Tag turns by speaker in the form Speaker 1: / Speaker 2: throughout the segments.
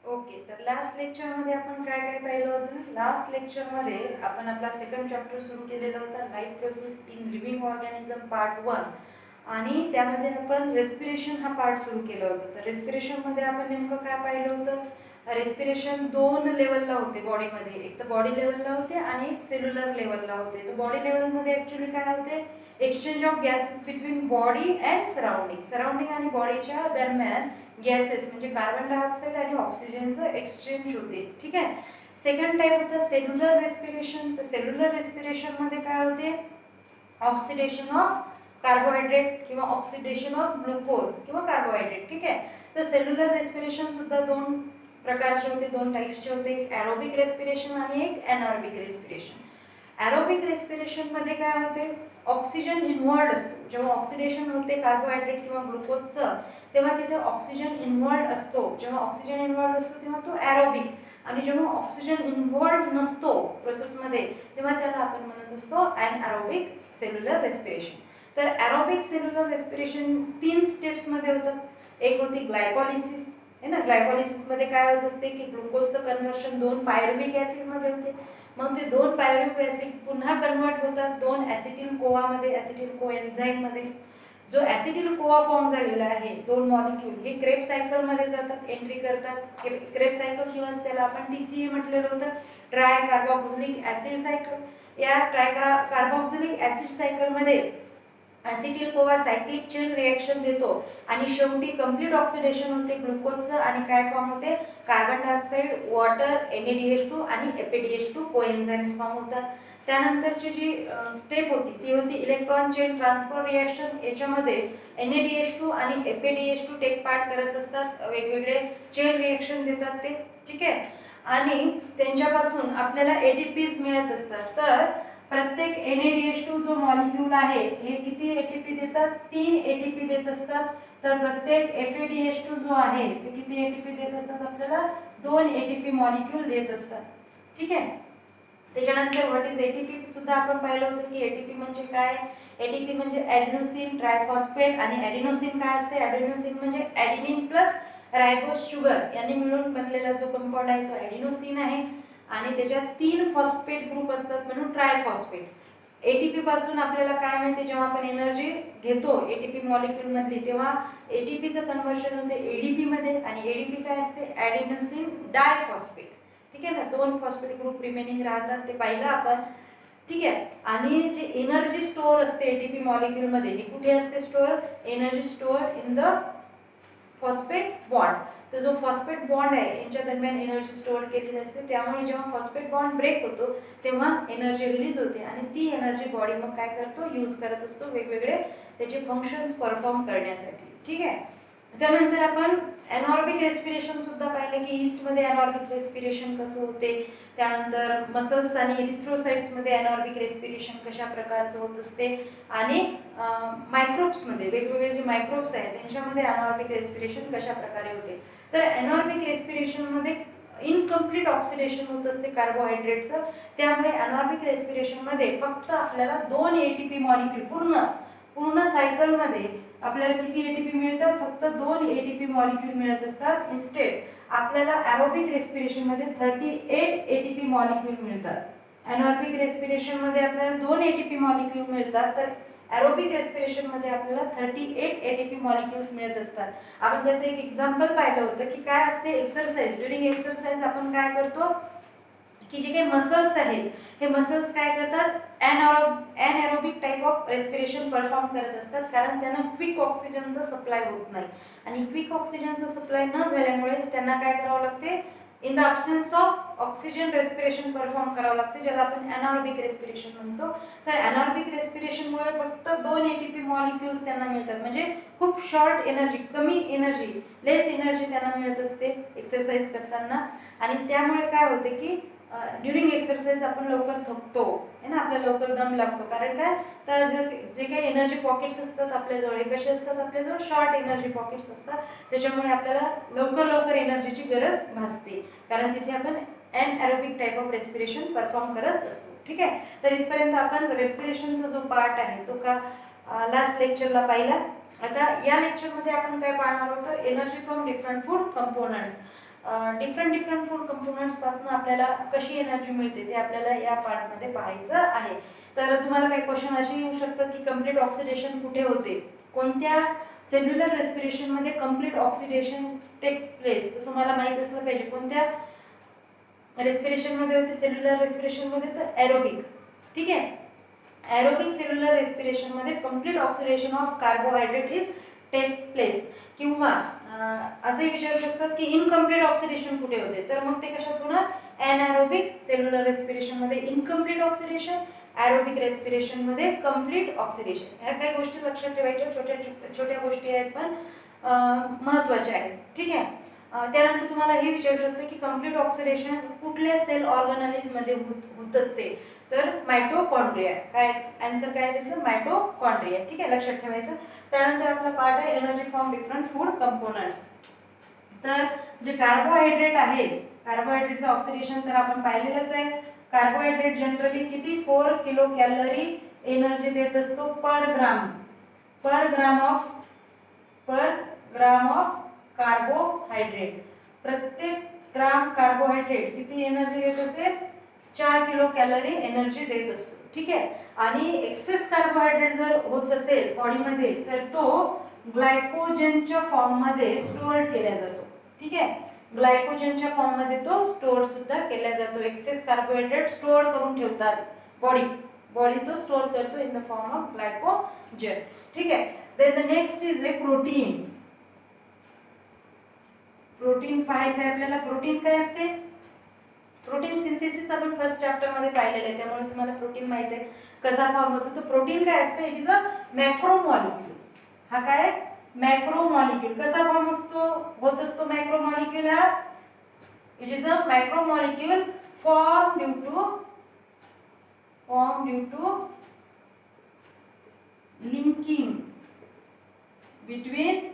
Speaker 1: Okay, तर last लेक्चरमध्ये आपण काय काय पाहिलं होतं? लास्ट लेक्चरमध्ये आपण आपला सेकंड चॅप्टर सुरू केलेला होता, life process in living organism part 1. आणि त्यामध्ये आपण रेस्पिरेशन हा पार्ट सुरू केला होता. तर रेस्पिरेशनमध्ये आपण नेमकं काय पाहिलं होतं? रेस्पिरेशन 2 लेवलला होते बॉडीमध्ये. एक तर बॉडी लेवलला होते आणि एक सेल्युलर लेवलला होते. तर बॉडी लेवलमध्ये ॲक्च्युली काय होते? Exchange of gases between body and surrounding आणि बॉडीच्या दरम्यान गॅसेस म्हणजे कार्बन डायऑक्साईड आणि ऑक्सिजनचं एक्सचेंज होते. ठीक आहे. सेकंड टाईप होतं सेल्युलर रेस्पिरेशन. तर सेल्युलर रेस्पिरेशनमध्ये काय होते? ऑक्सिडेशन ऑफ कार्बोहायड्रेट किंवा ऑक्सिडेशन ऑफ ग्लुकोज किंवा कार्बोहायड्रेट. ठीक आहे. तर सेल्युलर रेस्पिरेशन सुद्धा 2 प्रकारचे होते, 2 टाईप्सचे होते, एक ॲरोबिक रेस्पिरेशन आणि एक एनारोबिक रेस्पिरेशन. ॲरोबिक रेस्पिरेशनमध्ये काय होते? ऑक्सिजन इन्व्हॉल्ड असतो. जेव्हा ऑक्सिडेशन होते कार्बोहायड्रेट किंवा ग्लुकोजचं, तेव्हा तिथे ऑक्सिजन इन्व्हॉल्ड असतो. जेव्हा ऑक्सिजन इन्व्हॉल्ड असतो तेव्हा तो ॲरोबिक, आणि जेव्हा ऑक्सिजन इन्व्हॉल्ड नसतो प्रोसेसमध्ये तेव्हा त्याला आपण म्हणत असतो ॲनॲरोबिक सेल्युलर रेस्पिरेशन. तर ॲरोबिक सेल्युलर रेस्पिरेशन 3 स्टेप्समध्ये होतात. एक होती ग्लायकॉलिसिस आहे ना. ग्लायकॉलिसिसमध्ये काय होत असते की ग्लुकोजचं कन्व्हर्शन 2 पायरुव्हिक ॲसिडमध्ये होते. मग ते 2 पायरुव्हिक ॲसिड पुन्हा कन्वर्ट होतात 2 ॲसिटिल कोआमध्ये, ॲसिटिल कोएन्झाईममध्ये. जो ॲसिटिल कोआ फॉर्म झालेला आहे 2 मॉलिक्यूल, हे क्रेब सायकलमध्ये जातात, एंट्री करतात. क्रेब सायकल किंवा त्याला आपण TCA म्हटलेलं होतं, ट्राय कार्बॉक्झिलिक ॲसिड सायकल. या ट्राय कार्बॉक्झिलिक ॲसिड सायकलमध्ये ॲसिटिल कोआ सायक्लिक चेन रिॲक्शन देतो आणि शेवटी कंप्लीट ऑक्सिडेशन होते ग्लुकोजचं आणि काय फॉर्म होते? कार्बन डायऑक्साईड, वॉटर, NaDH2 आणि FADH2 कोएन्झाईम्स फॉर्म होतात. त्यानंतरची जी स्टेप होती ती होती इलेक्ट्रॉन चेन ट्रान्सफर रिॲक्शन. याच्यामध्ये NaDH2 आणि FADH2 टेक पार्ट करत असतात, वेगवेगळे चेन रिॲक्शन देतात ते. ठीक आहे. आणि त्यांच्यापासून आपल्याला ATPs मिळत असतात. तर प्रत्येक NaDH2 जो मॉलिक्यूल आहे हे किती ATP देतात? 3 ATP देत असतात. तर प्रत्येक FADH2 जो आहे ते किती ATP देत असतात? आपल्याला 2 ATP मॉलिक्यूल देत असतात. ठीक आहे. त्याच्यानंतर व्हॉट इज ATP सुद्धा आपण पाहिलं होतं की ATP म्हणजे काय? ATP म्हणजे ॲडेनोसिन ट्रायफॉस्फेट, आणि ॲडेनोसिन काय असते? ॲडेनोसिन म्हणजे ॲडेनिन प्लस रायबोस शुगर यांनी मिळून बनलेला जो कंपाऊंड आहे तो ॲडेनोसिन आहे. आणि त्याच्यात 3 फॉस्फेट ग्रुप असतात म्हणून ट्रायफॉस्फेट. ATP पासून आपल्याला काय मिळते? जेव्हा आपण एनर्जी घेतो ATP मॉलिक्यूल मधली तेव्हा ATPचं कन्व्हर्शन होते ADP मध्ये, आणि ADP काय असते? ॲडेनोसिन डायफॉस्फेट. ठीक आहे ना. 2 फॉस्फेट ग्रुप रिमेनिंग राहतात, ते पाहिलं आपण. ठीक आहे. आणि जे एनर्जी स्टोअर असते ATP मॉलिक्यूल मध्ये, हे कुठे असते store? Energy store in the phosphate bond. तर जो फॉस्फेट बॉन्ड आहे यांच्या दरम्यान एनर्जी स्टोअर केलेली असते. त्यामुळे जेव्हा फॉस्फेट बॉन्ड ब्रेक होतो तेव्हा एनर्जी रिलीज होते, आणि ती एनर्जी बॉडी मग काय करतो? यूज करत असतो वेगवेगळे त्याचे फंक्शन्स परफॉर्म करण्यासाठी. ठीक आहे. त्यानंतर आपण एनॉर्बिक रेस्पिरेशन सुद्धा पाहिलं की ईस्टमध्ये एनॉर्बिक रेस्पिरेशन कसं होते. त्यानंतर मसल्स आणि इरिथ्रोसाइट्समध्ये एनॉर्बिक रेस्पिरेशन कशा प्रकारचं होत असते, आणि मायक्रोब्समध्ये वेगवेगळे जे मायक्रोब्स आहेत त्यांच्यामध्ये एनॉर्बिक रेस्पिरेशन कशा प्रकारे होते. तर एनॉर्बिक रेस्पिरेशनमध्ये इनकम्प्लीट ऑक्सिडेशन होत असते कार्बोहायड्रेटचं. त्यामुळे एनॉर्बिक रेस्पिरेशनमध्ये फक्त आपल्याला 2 ATP मॉलिक्यूल पूर्ण सायकलमध्ये आपल्याला किती ATP मिळतात? फक्त 2 ATP मॉलिक्यूल मिळत असतात. इन्स्टेड आपल्याला ॲरोबिक रेस्पिरेशनमध्ये 38 ATP मॉलिक्यूल मिळतात. एनॉर्बिक रेस्पिरेशनमध्ये आपल्याला 2 ATP मॉलिक्यूल मिळतात, तर ॲरोबिक रेस्पिरेशनमध्ये आपल्याला 38 ATP मॉलिक्यूल्स मिळत असतात. आपण त्याचं एक एक्झाम्पल पाहिलं होतं की काय असते? एक्सरसाइज. ड्युरिंग एक्सरसाइज आपण काय करतो की जे काही मसल्स आहेत हे मसल्स काय करतात? ॲनएरोबिक टाईप ऑफ रेस्पिरेशन परफॉर्म करत असतात, कारण त्यांना क्विक ऑक्सिजनचं सप्लाय होत नाही. आणि क्विक ऑक्सिजनचं सप्लाय न झाल्यामुळे त्यांना काय करावं लागते? In the absence of oxygen respiration perform करावं लागते, ज्याला आपण ॲनॉर्बिक रेस्पिरेशन म्हणतो. तर ॲनॉर्बिक रेस्पिरेशनमुळे फक्त 2 ATP मॉलिक्यूल्स त्यांना मिळतात, म्हणजे खूप शॉर्ट एनर्जी, कमी एनर्जी, लेस एनर्जी त्यांना मिळत असते एक्सरसाइज करताना. आणि त्यामुळे काय होते की ड्युरिंग एक्सरसाइज आपण लवकर थकतो आहे ना, आपल्याला लवकर दम लागतो. कारण काय? तर जे काही एनर्जी पॉकेट्स असतात आपल्याजवळ हे कसे असतात? आपल्याजवळ शॉर्ट एनर्जी पॉकेट्स असतात. त्याच्यामुळे आपल्याला लवकर एनर्जीची गरज भासते, कारण तिथे आपण ॲनएरोबिक टाईप ऑफ रेस्पिरेशन परफॉर्म करत असतो. ठीक आहे. तर इथपर्यंत आपण रेस्पिरेशनचा जो पार्ट आहे तो का लास्ट लेक्चरला पाहिला. आता या लेक्चरमध्ये आपण काय पाहणार होतो? Energy from different food components. Different food components पासून आपल्याला कशी एनर्जी मिळते ते आपल्याला या पार्टमध्ये पाहायचं आहे. तर तुम्हाला काही क्वेश्चन असे येऊ शकतात की कंप्लीट ऑक्सिडेशन कुठे होते, कोणत्या सेल्युलर रेस्पिरेशन मध्ये कंप्लीट ऑक्सिडेशन टेक्स प्लेस. तर तुम्हाला माहित असलं पाहिजे कोणत्या रेस्पिरेशन मध्ये होते सेल्युलर रेस्पिरेशन मध्ये, तर एरोबिक. ठीक आहे, एरोबिक सेल्युलर रेस्पिरेशन मध्ये complete oxidation of carbohydrate is take place. किंवा असे विचारू शकतात की इनकम्प्लीट ऑक्सिडेशन कुठे होते, तर मग ते कशात होणार, एनएरोबिक सेल्युलर रेस्पिरेशन मध्ये इनकम्प्लीट ऑक्सिडेशन, एरोबिक रेस्पिरेशन मध्ये कंप्लीट ऑक्सिडेशन. ह्या काही गोष्टी लक्षात ठेवायच्या, छोट्या छोट्या गोष्टी आहेत पण महत्त्वाच्या आहेत. ठीक आहे. त्यानंतर तुम्हाला हे विचारू शकतो की कंप्लीट ऑक्सिडेशन कुठल्या सेल ऑर्गॅनॅलिज मध्ये होत असते, तर मायटोकॉन्ड्रिया. काय आन्सर काय त्याचं, मायटोकॉन्ड्रिया. ठीक आहे, लक्षात ठेवायचं. त्यानंतर आपला पार्ट आहे energy from different food components. तर जे कार्बोहायड्रेट आहे, कार्बोहायड्रेटचं ऑक्सिडेशन तर आपण पाहिलेलंच आहे. कार्बोहायड्रेट जनरली किती 4 किलो कॅलरी एनर्जी देत असतो पर ग्राम ऑफ कार्बोहायड्रेट. प्रत्येक ग्राम कार्बोहायड्रेट किती एनर्जी देत असेल, 4 किलो कॅलरी एनर्जी देत असतो. ठीक आहे. आणि एक्सेस कार्बोहायड्रेट जर होत असेल बॉडीमध्ये तर तो ग्लायकोजनच्या फॉर्म मध्ये स्टोअर केला जातो. ठीक आहे, ग्लायकोजनच्या फॉर्म मध्ये तो स्टोअर सुद्धा केला जातो. एक्सेस कार्बोहायड्रेट स्टोअर करून ठेवतात बॉडी तो स्टोअर करतो in the form of glycogen. ठीक आहे. Then the next is a protein. Protein पाहायचं आहे आपल्याला. प्रोटीन काय असते, प्रोटीन सिंथेसिस आपण फर्स्ट चॅप्टर मध्ये पाहिलेलं आहे, त्यामुळे तुम्हाला प्रोटीन माहित आहे कसा फॉर्म होतो. तर प्रोटीन काय असते, इट इज अ मॅक्रोमॉलिक्यूल. हा काय, मॅक्रोमॉलिक्यूल. कसा फॉर्म होत असतो मॅक्रोमॉलिक्यूल हा, it is a macromolecule form due to linking between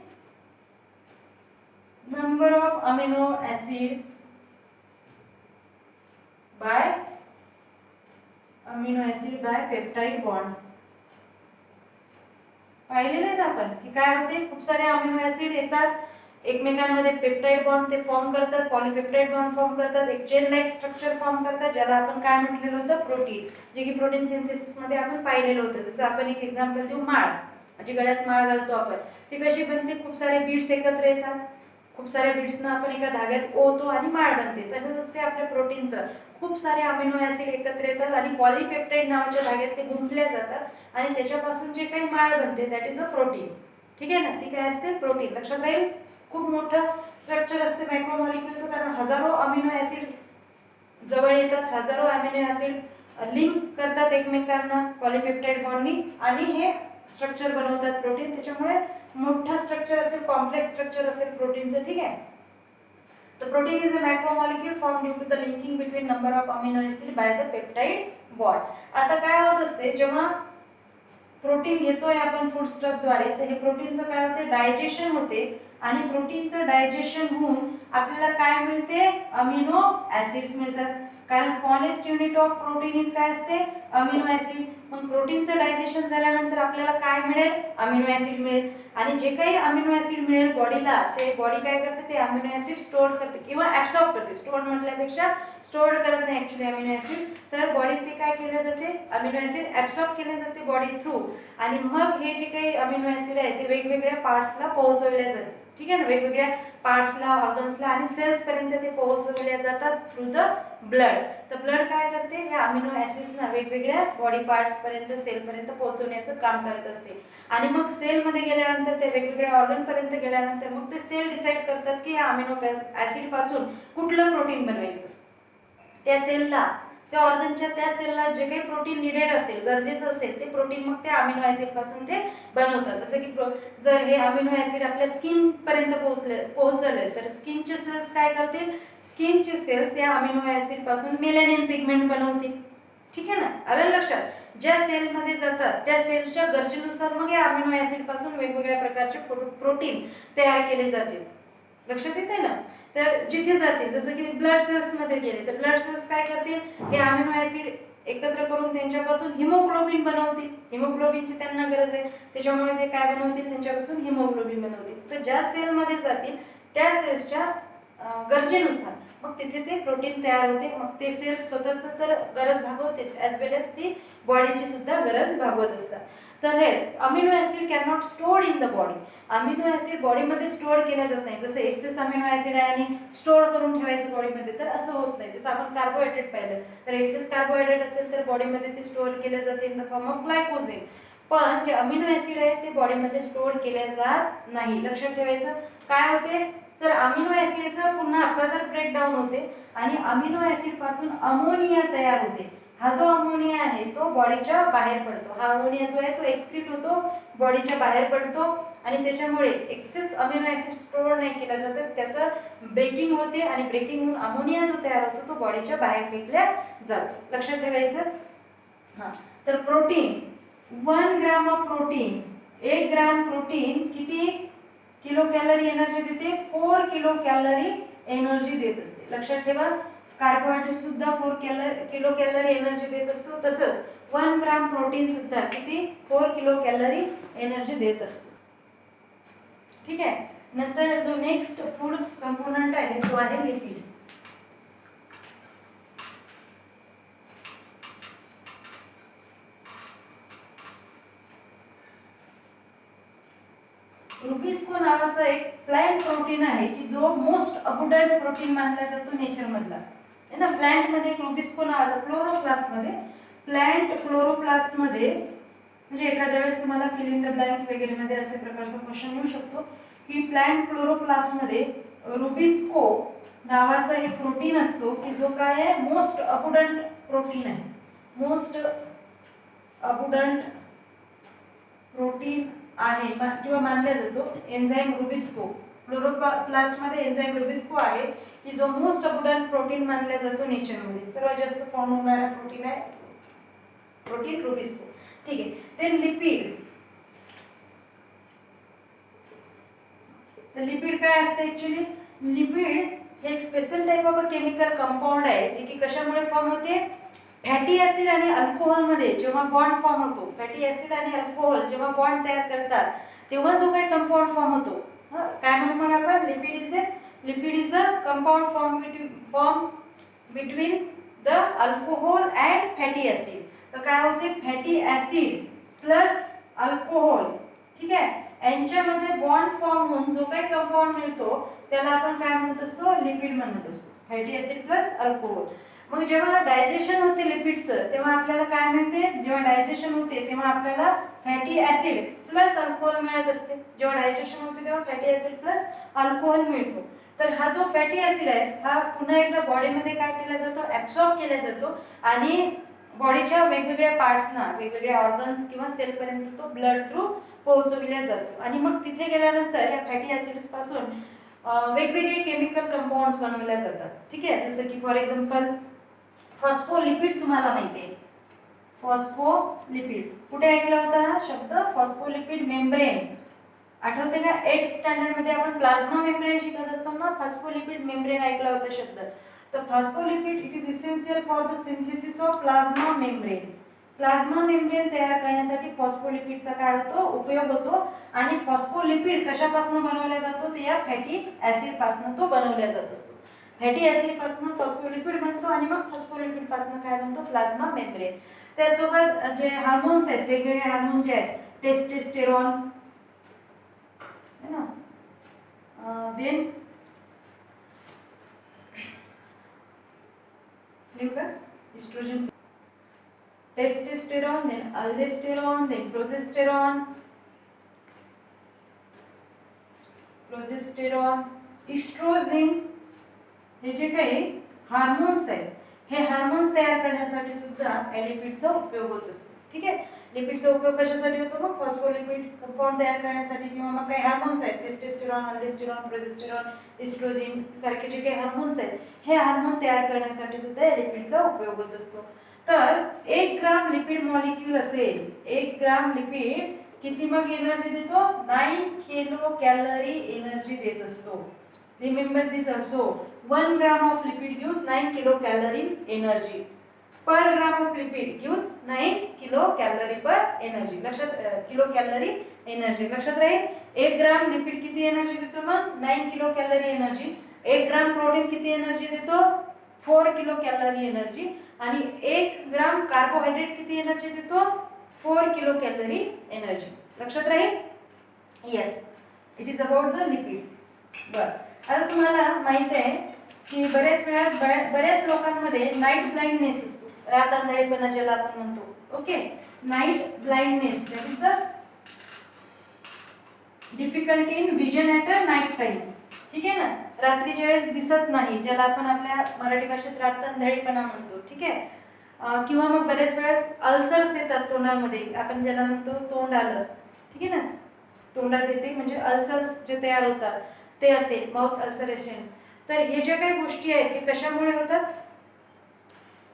Speaker 1: number of amino acid by peptide bond. पाहिलेलं आहे ना आपण की काय होते, खूप सारे अमिनो ऍसिड येतात एकमेकांमध्ये, पेप्टाइड बॉन्ड ते फॉर्म करतात, पॉलीपेप्टाइड बॉन्ड फॉर्म करतात, एक चेन लाईक स्ट्रक्चर फॉर्म करतात, ज्याला आपण काय म्हटलेलं होतं, प्रोटीन. जे की प्रोटीन सिंथेसिस मध्ये आपण पाहिलेलं होतं. जसं आपण एक एक्झाम्पल देऊ, माळ. जी गळ्यात माळ घालतो आपण, ती कशी बनते, खूप सारे बीड्स एकत्र येतात, खूप साऱ्या बीड्सना आपण एका धाग्यात ओवतो आणि माळ बनते. तसंच असते आपल्या प्रोटीनचं. खूप सारे अमिनो ऍसिड एकत्र येतात आणि पॉलीपेप्टाइड नावाच्या धाग्यात ते गुंफल्या जातात आणि त्याच्यापासून जे काही माळ बनते दॅट इज अ प्रोटीन. ठीक आहे ना, ती काय असते, प्रोटीन. लक्षात राहील. खूप मोठं स्ट्रक्चर असते मायक्रोमॉलिक्यूलचं, कारण हजारो अमिनो ऍसिड जवळ येतात, हजारो अमिनो ऍसिड लिंक करतात एकमेकांना पॉलीपेप्टाइड बॉन्डनी आणि हे स्ट्रक्चर बनवतात प्रोटीन. त्याच्यामुळे मोठा स्ट्रक्चर असेल, कॉम्प्लेक्स स्ट्रक्चर असेल प्रोटीनचं. ठीक आहे. तर protein is a macromolecule form due to the linking between number of amino acid by the peptide bond. आता काय होत असते, जेव्हा प्रोटीन घेतोय आपण फूड स्टफ द्वारे, तर हे प्रोटीनचं काय होते, डायजेशन होते आणि प्रोटीनचं डायजेशन होऊन आपल्याला काय मिळते, अमिनो ऍसिड्स मिळतात. कारण smallest unit of protein is काय असते, अमिनो ऍसिड. मग प्रोटीनचं डायजेशन झाल्यानंतर आपल्याला काय मिळेल, अमिनो ऍसिड मिळेल. आणि जे काही अमिनो ऍसिड मिळेल बॉडीला, ते बॉडी काय करते, ते अमिनो ऍसिड स्टोअर करते किंवा ऍब्सॉर्ब करते. स्टोअर म्हटल्यापेक्षा स्टोअर करत नाही ऍक्च्युली अमिनो ऍसिड, तर बॉडीत ते काय केले जाते, अमिनो ऍसिड ऍब्सॉर्ब केले जाते बॉडी थ्रू. आणि मग हे जे काही अमिनो ऍसिड आहे ते वेगवेगळ्या पार्ट्सला पोहोचवले जाते. ठीक आहे ना, वेगवेगळ्या पार्ट्सला, ऑर्गन्सला आणि सेल्स पर्यंत ते पोहोचवले जातात थ्रू द ब्लड. तर ब्लड काय करते, या अमिनो ऍसिड्सना वेगवेगळ्या बॉडी पार्ट्स पर्यंत, सेल पर्यंत पोहोचवण्याचं काम करत असते. आणि मग सेल मध्ये गेल्यानंतर, ते वेगवेगळ्या ऑर्गन पर्यंत गेल्यानंतर मग ते सेल डिसाईड करतात की या अमिनो ऍसिड पासून कुठलं प्रोटीन बनवायचं. त्या सेलला, त्या ऑर्गनच्या त्या सेलला जे काही प्रोटीन निडेड असेल, गरजेचं असेल, ते प्रोटीन मग त्या अमिनो ऍसिड पासून ते बनवतात. जसं की जर हे अमिनो ऍसिड आपल्या स्किन पर्यंत पोहोचले तर स्किनचे सेल्स काय करतील, स्किनचे सेल्स या अमिनो ऍसिड पासून मेलॅनिन पिगमेंट बनवतील. ठीक आहे ना, आलं लक्षात. ज्या सेलमध्ये जातात त्या सेलच्या गरजेनुसार मग या अमिनो ऍसिड पासून वेगवेगळ्या प्रकारचे प्रोटीन तयार केले जातील. लक्षात येते ना. तर जिथे जातील, जसं की ब्लड सेल्स मध्ये गेले तर ब्लड सेल्स काय करतील, हे अमिनो ऍसिड एकत्र करून त्यांच्यापासून हिमोग्लोबिन बनवतील. हिमोग्लोबिनची त्यांना गरज आहे, त्याच्यामुळे ते काय बनवतील, त्यांच्यापासून हिमोग्लोबिन बनवतील. तर ज्या सेलमध्ये जातील त्या सेल्सच्या गरजेनुसार मग तिथे ते प्रोटीन तयार होते. मग ते सेल स्वतःच तर गरज भागवतेच, ॲज वेल एज ती बॉडीची सुद्धा गरज भागवत असतात. तर हेच amino acid can not stored in the body. Amino acid बॉडीमध्ये स्टोअर केला जात नाही. जसं एक्सेस अमिनो ॲसिड आहे आणि स्टोअर करून ठेवायचं बॉडीमध्ये, तर असं होत नाही. जसं आपण कार्बोहायड्रेट पाहिलं, तर एक्सेस कार्बोहायड्रेट असेल तर बॉडीमध्ये ते स्टोअर केले जाते in the form of glycogen. पण जे अमिनो ॲसिड आहेत ते बॉडीमध्ये स्टोअर केले जात नाही. लक्षात ठेवायचं. काय होते तर अमिनो ॲसिडचं पुन्हा फर्दर ब्रेकडाऊन होते आणि अमिनो ॲसिड पासून अमोनिया तयार होते. हा जो अमोनिया आहे तो बॉडीच्या बाहेर पडतो. हा अमोनिया जो आहे तो एक्सक्रीट होतो, बॉडीच्या बाहेर पडतो आणि त्याच्यामुळे एक्सेस अमिनो ॲसिड स्टोअर नाही केला जातं, त्याचं ब्रेकिंग होते आणि ब्रेकिंग होऊन अमोनिया जो तयार होतो तो बॉडीच्या बाहेर फेकल्या जातो. लक्षात ठेवायचं. हां, तर protein 1 gram of protein, 1 gram protein किती किलो कॅलरी एनर्जी देते? 4 किलो कॅलरी एनर्जी देत असते. लक्षात ठेवा. कार्बोहायड्रेट सुद्धा 4 किलो कॅलरी एनर्जी देत असतो. तसंच 1 ग्राम प्रोटीन सुद्धा किती 4 किलो कॅलरी एनर्जी देत असतो. ठीक आहे. नंतर जो नेक्स्ट फूड कंपोनंट आहे तो आहे लिपिड. रुबिस्को नावाचा एक प्लांट प्रोटीन आहे की जो मोस्ट अबुंडंट प्रोटीन मानला जातो नेचर मधला आहे ना. प्लांट मध्ये रुबिस्को नावाचा क्लोरोप्लास्ट मध्ये, प्लांट क्लोरोप्लास्ट मध्ये म्हणजे एखाद्या वेळेस तुम्हाला फिल इन द ब्लँक्स वगैरे मध्ये असे प्रकारचा क्वेश्चन येऊ शकतो की प्लांट क्लोरोप्लास्ट मध्ये रुबिस्को नावाचा एक प्रोटीन असतो की जो काय आहे मोस्ट अबुंडंट प्रोटीन आहे. मोस्ट अबुंडंट प्रोटीन आहे किंवा मानला जातो. एन्झाईम रुबिस्को, क्लोरोप्लास्ट मध्ये एन्झाईम रुबिस्को आहे की जो मोस्ट अबुंडंट प्रोटीन मानला जातो नेचर मध्ये. सर्वात जास्त फॉर्म होणारा प्रोटीन आहे प्रोटीन रुबिस्को. ठीक आहे. Then lipid. तर लिपिड काय असते ऍक्च्युली? लिपिड हे एक special type of chemical compound आहे जे की कशामुळे फॉर्म होते? फॅटी ऍसिड आणि अल्कोहोल मध्ये जेव्हा बॉन्ड फॉर्म होतो, फॅटी ऍसिड आणि अल्कोहोल जेव्हा बॉन्ड तयार करतात तेव्हा जो काही कंपाऊंड फॉर्म होतो, काय म्हणू मग आपण? Lipid is the compound form between the alcohol and fatty acid. तर काय होते? फॅटी ऍसिड प्लस अल्कोहोल, ठीक आहे, यांच्यामध्ये बॉन्ड फॉर्म होऊन जो काही कंपाऊंड मिळतो त्याला आपण काय म्हणत असतो? लिपिड म्हणत असतो. Fatty acid plus alcohol. मग जेव्हा डायजेशन होते लिपिडचं तेव्हा आपल्याला काय मिळते? जेव्हा डायजेशन होते तेव्हा आपल्याला फॅटी ऍसिड प्लस अल्कोहोल मिळत असते. जेव्हा डायजेशन होते तेव्हा फॅटी ऍसिड प्लस अल्कोहोल मिळतो. तर हा जो फॅटी ऍसिड आहे हा पुन्हा एकदा बॉडीमध्ये काय केला जातो? ऍब्सॉर्ब केला जातो आणि बॉडीच्या वेगवेगळ्या पार्ट्सना, वेगवेगळ्या ऑर्गन्स किंवा सेलपर्यंत तो ब्लड थ्रू पोहोचविला जातो आणि मग तिथे गेल्यानंतर या फॅटी ऍसिड्स पासून वेगवेगळे केमिकल कंपाऊंड्स बनवल्या जातात. ठीक आहे. जसं की फॉर एक्झाम्पल फॉस्फोलिपिड. तुम्हाला माहिती आहे फॉस्फोलिपिड. कुठे ऐकला होता हा शब्द? Phospholipid membrane. आठवते का? 8th स्टँडर्ड मध्ये आपण प्लाझ्मा मेम्ब्रेन शिकत असतो ना, फॉस्फोलिपिड मेम्ब्रेन ऐकला होता शब्द. तर phospholipid it is essential for the synthesis of plasma membrane. Plasma membrane तयार करण्यासाठी फॉस्फोलिपिडचा काय होतो? उपयोग होतो. आणि फॉस्फोलिपिड कशापासून बनवला जातो? ते या फॅटी ऍसिड पासून तो बनवला जात असतो. फॅटी ऍसिड पासून फॉस्फोलिपिड बनतो आणि मग फॉस्फोलिपिड पासून काय बनतो? Plasma membrane. त्यासोबत जे हार्मोन्स आहेत, वेगवेगळे हार्मोन जे आहेत, टेस्टोस्टेरॉन है ना, then oestrogen, testosterone, then aldosterone, then progesterone, oestrogen. हे जे काही हार्मोन्स आहेत हे हार्मोन्स तयार करण्यासाठी सुद्धा लिपिडचा उपयोग होत असतो. ठीक आहे. लिपिडचा उपयोग कशासाठी होतो? मग फॉस्फोलिपिड कंपाऊंड तयार करण्यासाठी किंवा मग काही हार्मोन्स आहेत टेस्टोस्टेरॉन, अल्डोस्टेरॉन, प्रोजेस्टेरॉन, इस्ट्रोजन सारखे जे काही हार्मोन्स आहेत हे हार्मोन तयार करण्यासाठी सुद्धा लिपिडचा उपयोग होत असतो. तर 1 ग्राम लिपिड मॉलिक्यूल असेल, 1 ग्राम लिपिड किती मग एनर्जी देतो? 9 किलो कॅलरी एनर्जी देत असतो. Remember this also. 1 gram of lipid gives 9 kilocalorie energy. Per gram of lipid gives 9 kilocalorie per energy. लक्षात किलो कॅलरी एनर्जी लक्षात राहील. 1 ग्राम लिपिड किती एनर्जी देतो? मग 9 kilo calorie energy. 1 gram protein किती एनर्जी देतो? 4 किलो कॅलरी एनर्जी. आणि 1 ग्राम carbohydrate किती एनर्जी देतो? 4 किलो कॅलरी एनर्जी. लक्षात राहील? Yes, it is about the lipid. बरं, आता तुम्हाला माहित आहे की बऱ्याच लोकांमध्ये नाईट ब्लाइंडनेस असतो, रातआंधळेपणा ज्याला आपण म्हणतो. Okay, night blindness that is the difficulty in vision at a night time. ठीक आहे ना, रात्रीच्या वेळेस दिसत नाही, ज्याला आपण आपल्या मराठी भाषेत रातआंधळेपणा म्हणतो. ठीक आहे, किंवा मग बऱ्याच वेळेस अल्सर्स येतात तोंडामध्ये, आपण ज्याला म्हणतो तोंड आलं. ठीक आहे ना, तोंडात येते म्हणजे अल्सर्स जे तयार होतात ते असेल, माउथ अल्सरेशन. तर हे ज्या काही गोष्टी आहेत हे कशामुळे होतात?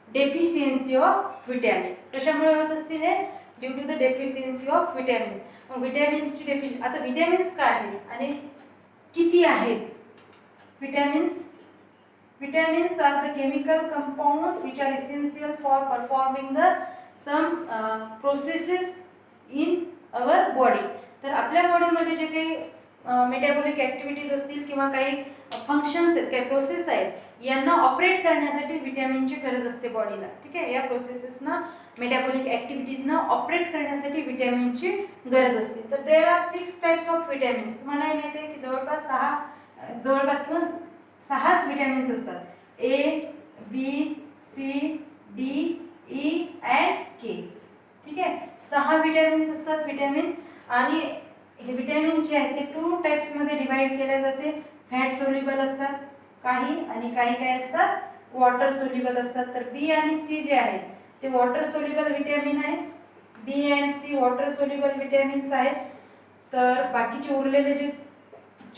Speaker 1: Deficiency of vitamin. कशामुळे होत असतील हे? Due to the deficiency of vitamins. मग विटॅमिन्सची डेफिशियन्सी, आता विटॅमिन्स काय आहेत आणि किती आहेत? Vitamins are the chemical compound which are essential for performing the some processes in our body. तर आपल्या बॉडीमध्ये जे काही मेटाबॉलिक ॲक्टिव्हिटीज असतील किंवा काही फंक्शन्स आहेत, काही प्रोसेस आहेत, यांना ऑपरेट करण्यासाठी विटॅमिनची गरज असते बॉडीला. ठीक आहे, या प्रोसेसेसना, मेटाबॉलिक ॲक्टिव्हिटीजना ऑपरेट करण्यासाठी विटॅमिनची गरज असते. तर there are 6 types of vitamins. तुम्हाला माहिती आहे की जवळपास 6च विटॅमिन्स असतात. ए, बी, सी, डी, ई अँड के. ठीक आहे, 6 विटॅमिन्स असतात विटॅमिन. आणि हे विटॅमिन जे आहेत ते 2 टाइप्समध्ये डिवाइड केले जाते. फॅट सोल्युबल असतात काही, आणि काही काय असतात? वॉटर सोल्युबल असतात. तर बी आणि सी जे आहेत ते वॉटर सोल्युबल विटॅमिन आहेत. B and C water soluble vitamins आहेत. तर बाकीचे उरलेले जे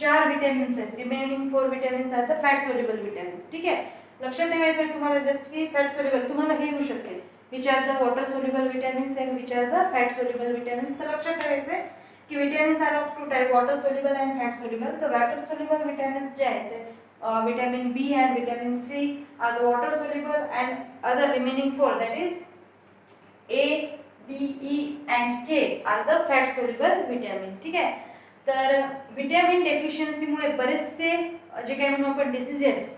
Speaker 1: 4 विटॅमिन्स आहेत, रिमेनिंग 4 विटॅमिन्स आहेत फॅट सोल्युबल विटॅमिन्स. ठीक आहे, लक्षात ठेवायचं आहे तुम्हाला जस्ट की फॅट सोल्युबल तुम्हाला हे येऊ शकते, which are the water soluble vitamins and which are the fat soluble vitamins. तर लक्षात ठेवायचं आहे की vitamins are of 2 type, water soluble and fat soluble. तर वॉटर सोल्युबल विटॅमिन्स जे आहेत ते vitamin B and vitamin C are the water soluble and other remaining 4 that is A, D, E and K are the fat soluble vitamin. ठीक आहे, तर vitamin डेफिशियन्सीमुळे बरेचसे जे काही म्हणून आपण डिसीजेस,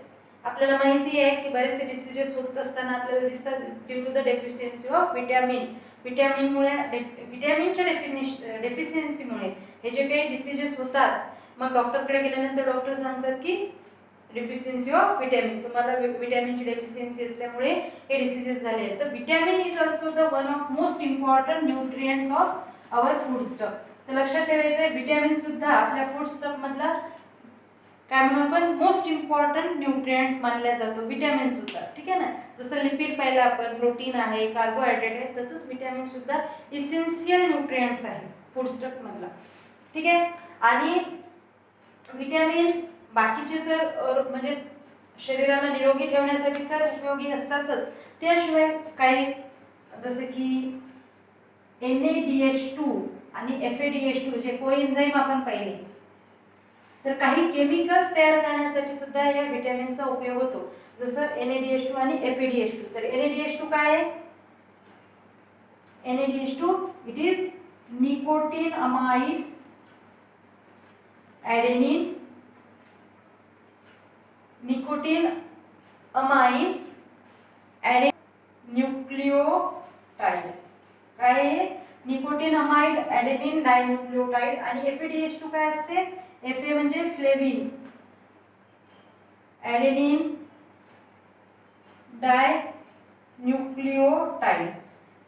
Speaker 1: आपल्याला माहिती आहे की बरेचसे डिसीजेस होत असताना आपल्याला दिसतात due to the deficiency of vitamin. विटॅमिनमुळे, विटॅमिनच्या डेफिशियन्सीमुळे हे जे काही डिसीजेस होतात, मग डॉक्टरकडे गेल्यानंतर डॉक्टर सांगतात की डेफिशियन्सी ऑफ विटॅमिन, तुम्हाला विटॅमिनची डेफिशियन्सी असल्यामुळे हे डिसीजेस झाले आहेत. तर vitamin is also the one of most important nutrients of our food stuff. तर लक्षात ठेवायचं आहे विटॅमिन सुद्धा आपल्या फूड स्टफ मधला काय म्हणून आपण मोस्ट इम्पॉर्टंट न्यूट्रिएंट्स मानल्या जातो विटॅमिन सुद्धा. ठीक आहे ना, जसं लिपिड पाहिलं आपण, प्रोटीन आहे, कार्बोहायड्रेट आहे, तसंच विटॅमिन सुद्धा इसेन्शियल न्यूट्रिएंट्स आहे फूड स्टफ मधला. ठीक आहे, आणि विटॅमिन बाकीचे तर म्हणजे शरीराला निरोगी ठेवण्यासाठी तर उपयोगी असतातच, त्याशिवाय काही जसे की NADH2 आणि FADH2 जे कोएन्झाईम आपण पाहिले, तर काही केमिकल्स तयार करण्यासाठी सुद्धा या विटॅमिन्सचा उपयोग होतो, जसं NADH2 आणि FADH2. तर NADH2 काय आहे? NADH2 it is nicotine amide adenine, nicotine amine adenine nucleotide. काय आहे? Nicotine amide adenine dinucleotide. आणि FADH2 काय असते? FA म्हणजे फ्लेविन ॲडेनिन डायन्यूक्लियोटाइड.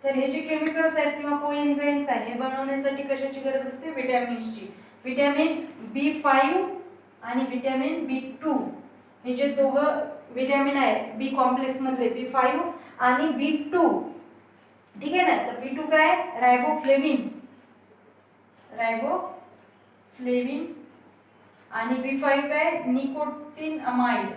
Speaker 1: तर हे जे केमिकल्स आहेत किंवा कोएन्झाइम्स आहेत हे बनवण्यासाठी कशाची गरज असते? विटॅमिन्सची. विटॅमिन B5 आणि विटॅमिन B2 हे जे दोघं विटॅमिन आहेत बी कॉम्प्लेक्स मधले B5 आणि B2. ठीक आहे ना, तर B2 काय? Riboflavin, riboflavin. आणि B5 काय? Nicotine amide.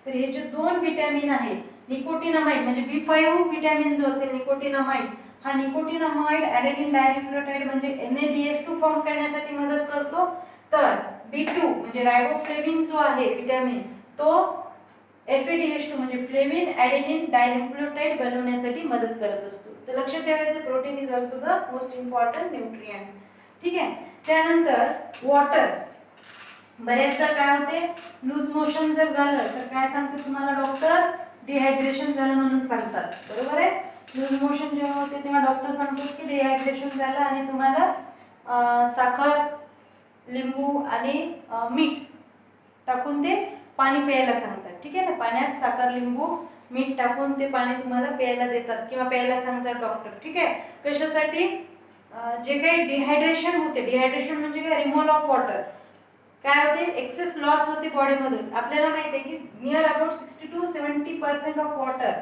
Speaker 1: तर हे जे 2 विटॅमिन आहेत, निकोटीन अमाइड म्हणजे B5 विटॅमिन जो असेल निकोटीन अमाइड, हा निकोटीन अमाइड ॲडेनिन डायन्यूक्लियोटाइड म्हणजे NADH2 फॉर्म करण्यासाठी मदत करतो. तर B2 म्हणजे रायबोफ्लेविन जो आहे विटॅमिन, तो FADH2 म्हणजे फ्लेविन ॲडेनिन डायन्यूक्लियोटाइड बनवण्यासाठी मदत करत असतो. तर लक्षात ठेवायचं protein is also the most important nutrients. ठीक आहे, त्यानंतर वॉटर. बरेचदा काय होते, लूज मोशन जर झालं तर काय सांगते तुम्हाला डॉक्टर, डिहायड्रेशन झालं म्हणून सांगतात, बरोबर आहे. लूज मोशन जेव्हा होते तेव्हा डॉक्टर सांगतात की डिहायड्रेशन झालं आणि तुम्हाला साखर, लिंबू आणि मीठ टाकून ते पाणी प्यायला सांगतात. ठीक आहे ना, पाण्यात साखर, लिंबू, मीठ टाकून ते पाणी तुम्हाला प्यायला देतात किंवा प्यायला सांगतात डॉक्टर. ठीक आहे, कशासाठी, जे काही डिहायड्रेशन होते, डिहायड्रेशन म्हणजे काय, रिमूव्हल ऑफ वॉटर, काय होते, एक्सेस लॉस होते बॉडीमधून. आपल्याला माहिती आहे की near about 60 to 70% of water,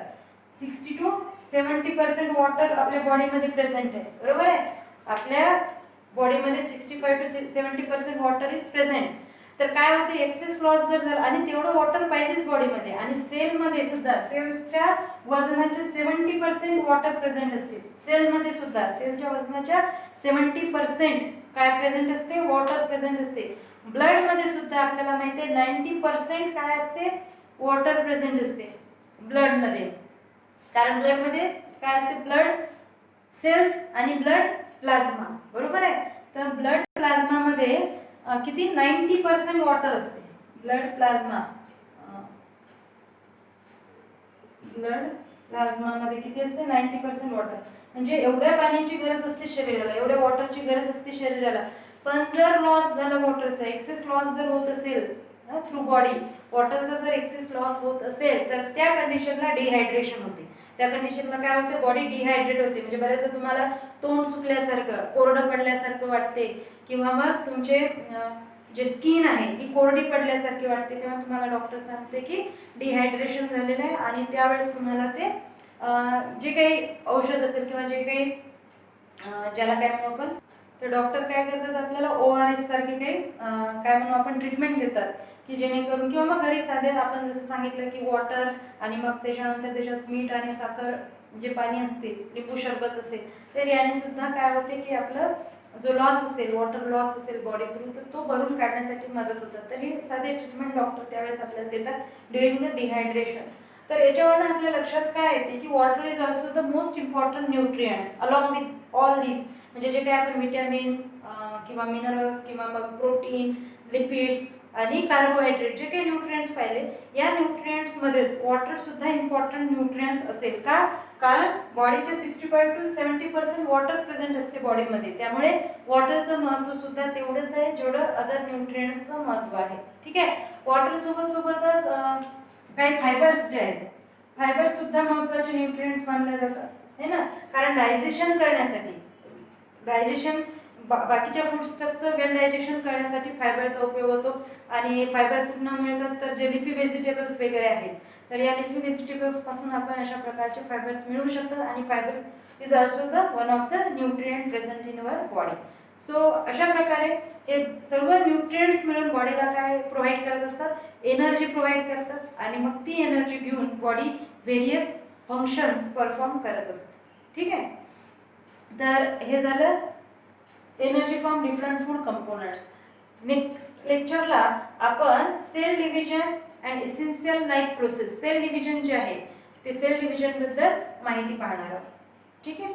Speaker 1: 60 to 70% water आपल्या बॉडीमध्ये प्रेझेंट आहे, बरोबर आहे. आपल्या बॉडीमध्ये 65 to 70% वॉटर इज प्रेझेंट. तर काय होते, एक्सेस लॉस जर झाला आणि तेवढं वॉटर पाहिजेच बॉडीमध्ये, आणि सेलमध्ये सुद्धा सेल्सच्या वजनाच्या 70% वॉटर प्रेझेंट असते. सेलमध्ये सुद्धा सेलच्या वजनाच्या 70% काय प्रेझेंट असते, वॉटर प्रेझेंट असते. ब्लडमध्ये सुद्धा आपल्याला माहिती आहे 90% काय असते, वॉटर प्रेझेंट असते ब्लडमध्ये. कारण ब्लडमध्ये काय असते, ब्लड सेल्स आणि ब्लड प्लाझ्मा, बरोबर आहे. तर ब्लड प्लाझ्मामध्ये किती, 90% वॉटर असते. ब्लड प्लाझ्मामध्ये किती असते, 90% वॉटर. म्हणजे एवढ्या पाण्याची गरज असते शरीराला, एवढ्या वॉटरची गरज असते शरीराला. पण जर लॉस झाला वॉटरचा, एक्सेस लॉस जर होत असेल थ्रू बॉडी, वॉटरचा जर एक्सेस लॉस होत असेल तर त्या कंडिशनला डिहायड्रेशन होते. त्या कंडिशनला काय होते, बॉडी डिहायड्रेट होते. म्हणजे बऱ्याचदा तुम्हाला तोंड सुकल्यासारखं, कोरडं पडल्यासारखं वाटते, किंवा मग तुमचे जे स्किन आहे ती कोरडी पडल्यासारखी वाटते. तेव्हा तुम्हाला डॉक्टर सांगते की डिहायड्रेशन झालेलं आहे, आणि त्यावेळेस तुम्हाला ते जे काही औषध असेल किंवा जे काही ज्याला काय म्हणू आपण, तर डॉक्टर काय करतात, आपल्याला ORS सारखे काही काय म्हणू आपण ट्रीटमेंट देतात, की जेणेकरून, किंवा मग घरी साधे आपण जसं सांगितलं की वॉटर आणि मग त्याच्यानंतर त्याच्यात मीठ आणि साखर जे पाणी असते, लिंबू सरबत असेल, तर याने सुद्धा काय होते की आपलं जो लॉस असेल, वॉटर लॉस असेल बॉडी थ्रू, तर तो भरून काढण्यासाठी मदत होतात. तर ही साधे ट्रीटमेंट डॉक्टर त्यावेळेस आपल्याला देतात ड्युरिंग द डिहायड्रेशन. तर याच्यावरून आपल्या लक्षात काय येते की water is also the most important nutrients along with all these. म्हणजे जे काही आपण विटॅमिन किंवा मिनरल्स किंवा मग प्रोटीन, लिपिड्स आणि कार्बोहायड्रेट जे काही न्यूट्रिएंट्स पाहिले, या न्यूट्रिएंट्समध्येच वॉटर सुद्धा इम्पॉर्टंट न्यूट्रिएंट्स असेल. का, कारण बॉडीचे 65 to 70% वॉटर प्रेझेंट असते बॉडीमध्ये. त्यामुळे वॉटरचं महत्त्व सुद्धा तेवढंच आहे जेवढं अदर न्यूट्रिएंट्सचं महत्त्व आहे. ठीक आहे, वॉटर सोबतच काही फायबर्स जे आहेत, फायबर्स सुद्धा महत्त्वाचे न्यूट्रिएंट्स मानले जातात, है ना. कारण डायजेशन करण्यासाठी, डायजेशन बाकीच्या फूड स्टफचं वेल डायजेशन करण्यासाठी फायबरचा उपयोग होतो. आणि फायबर कुठून मिळतात, तर जे लिफी व्हेजिटेबल्स वगैरे आहेत, तर या लिफी व्हेजिटेबल्सपासून आपण अशा प्रकारचे फायबर्स मिळवू शकतो. आणि fibre is also the one of the nutrient present in our body. So अशा प्रकारे हे सर्व न्यूट्रिएंट्स मिळून बॉडीला काय प्रोव्हाइड करत असतात, एनर्जी प्रोव्हाइड करतात. आणि मग ती एनर्जी घेऊन बॉडी व्हेरियस फंक्शन्स परफॉर्म करत असते. ठीक आहे, तर हे झालं energy from different food components. Next लेक्चरला आपण cell division and essential life process, cell division जे आहे ते सेल डिव्हिजन बद्दल माहिती पाहणार आहोत. ठीक आहे.